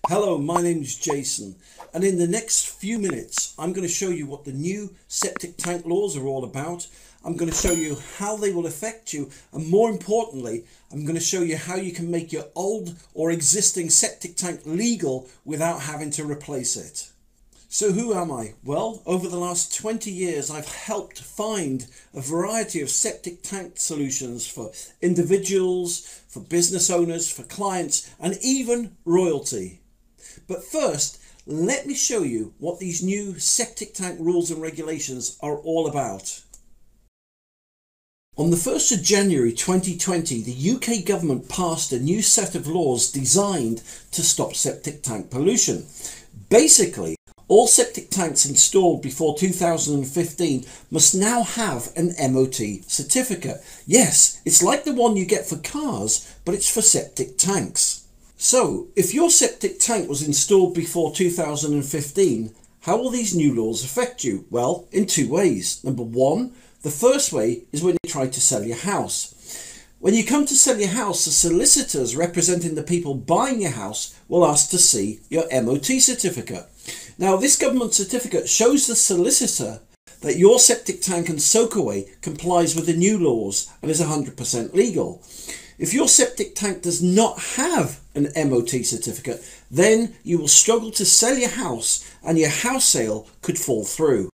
Hello, my name is Jason, and in the next few minutes I'm going to show you what the new septic tank laws are all about. I'm going to show you how they will affect you, and more importantly, I'm going to show you how you can make your old or existing septic tank legal without having to replace it. So who am I? Well, over the last 20 years I've helped find a variety of septic tank solutions for individuals, for business owners, for clients, and even royalty. But first, let me show you what these new septic tank rules and regulations are all about. On the 1st of January 2020, the UK government passed a new set of laws designed to stop septic tank pollution. Basically, all septic tanks installed before 2015 must now have an MOT certificate. Yes, it's like the one you get for cars, but it's for septic tanks. So, if your septic tank was installed before 2015, how will these new laws affect you? Well, in two ways. Number one, the first way is when you try to sell your house. When you come to sell your house, the solicitors representing the people buying your house will ask to see your MOT certificate. Now, this government certificate shows the solicitor that your septic tank and soakaway complies with the new laws and is 100% legal. If your septic tank does not have an MOT certificate, then you will struggle to sell your house and your house sale could fall through.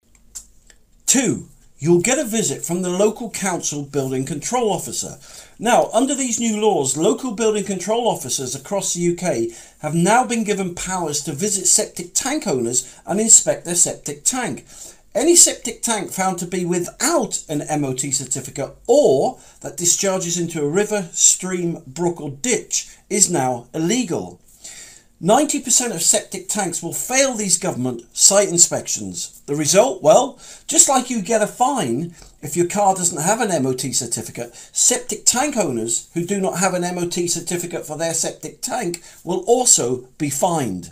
2. You'll get a visit from the local council building control officer. Now, under these new laws, local building control officers across the UK have now been given powers to visit septic tank owners and inspect their septic tank. Any septic tank found to be without an MOT certificate or that discharges into a river, stream, brook or ditch is now illegal. 90% of septic tanks will fail these government site inspections. The result? Well, just like you get a fine if your car doesn't have an MOT certificate, septic tank owners who do not have an MOT certificate for their septic tank will also be fined.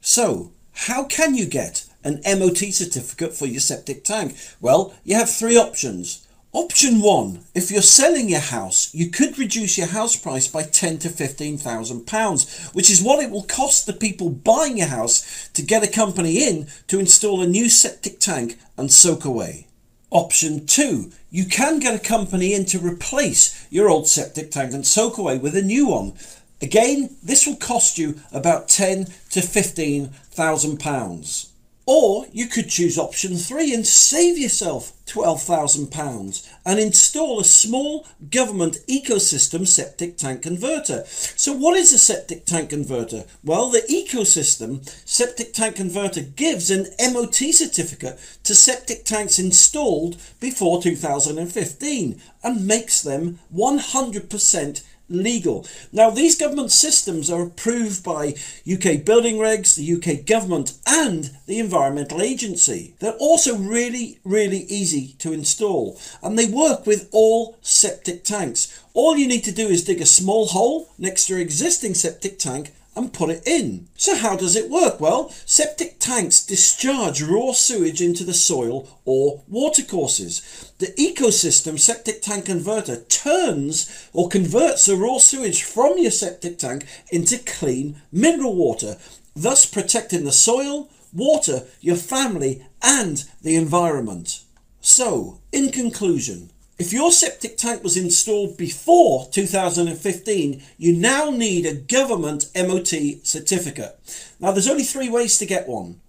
So, how can you get an MOT certificate for your septic tank? Well, you have three options. Option 1, if you're selling your house, you could reduce your house price by £10,000 to £15,000, which is what it will cost the people buying your house to get a company in to install a new septic tank and soakaway. Option 2, you can get a company in to replace your old septic tank and soakaway with a new one. Again, this will cost you about £10,000 to £15,000. Or you could choose option 3 and save yourself £12,000 and install a small government ecosystem septic tank converter. So what is a septic tank converter? Well, the ecosystem septic tank converter gives an MOT certificate to septic tanks installed before 2015 and makes them 100% legal. Now, these government systems are approved by UK building regs, the UK government and the Environmental Agency. They're also really easy to install and they work with all septic tanks. All you need to do is dig a small hole next to your existing septic tank and put it in. So how does it work? Well, septic tanks discharge raw sewage into the soil or watercourses. The ecosystem septic tank converter turns or converts the raw sewage from your septic tank into clean mineral water, thus protecting the soil, water, your family and the environment. So, in conclusion, if your septic tank was installed before 2015, you now need a government MOT certificate. Now, there's only three ways to get one.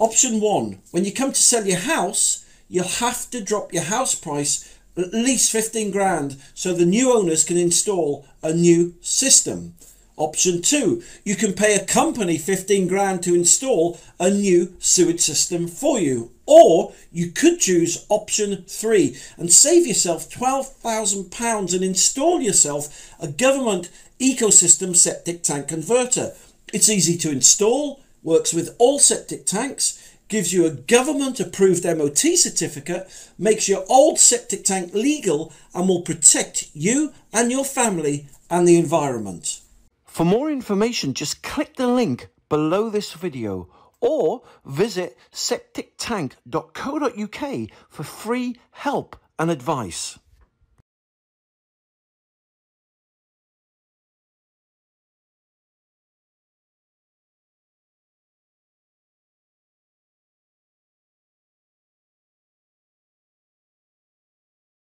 Option 1, when you come to sell your house, you'll have to drop your house price at least 15 grand so the new owners can install a new system. Option 2, you can pay a company 15 grand to install a new sewage system for you. Or you could choose option 3 and save yourself £12,000 and install yourself a government ecosystem septic tank converter. It's easy to install, works with all septic tanks, gives you a government approved MOT certificate, makes your old septic tank legal and will protect you and your family and the environment. For more information, just click the link below this video or visit septictank.co.uk for free help and advice.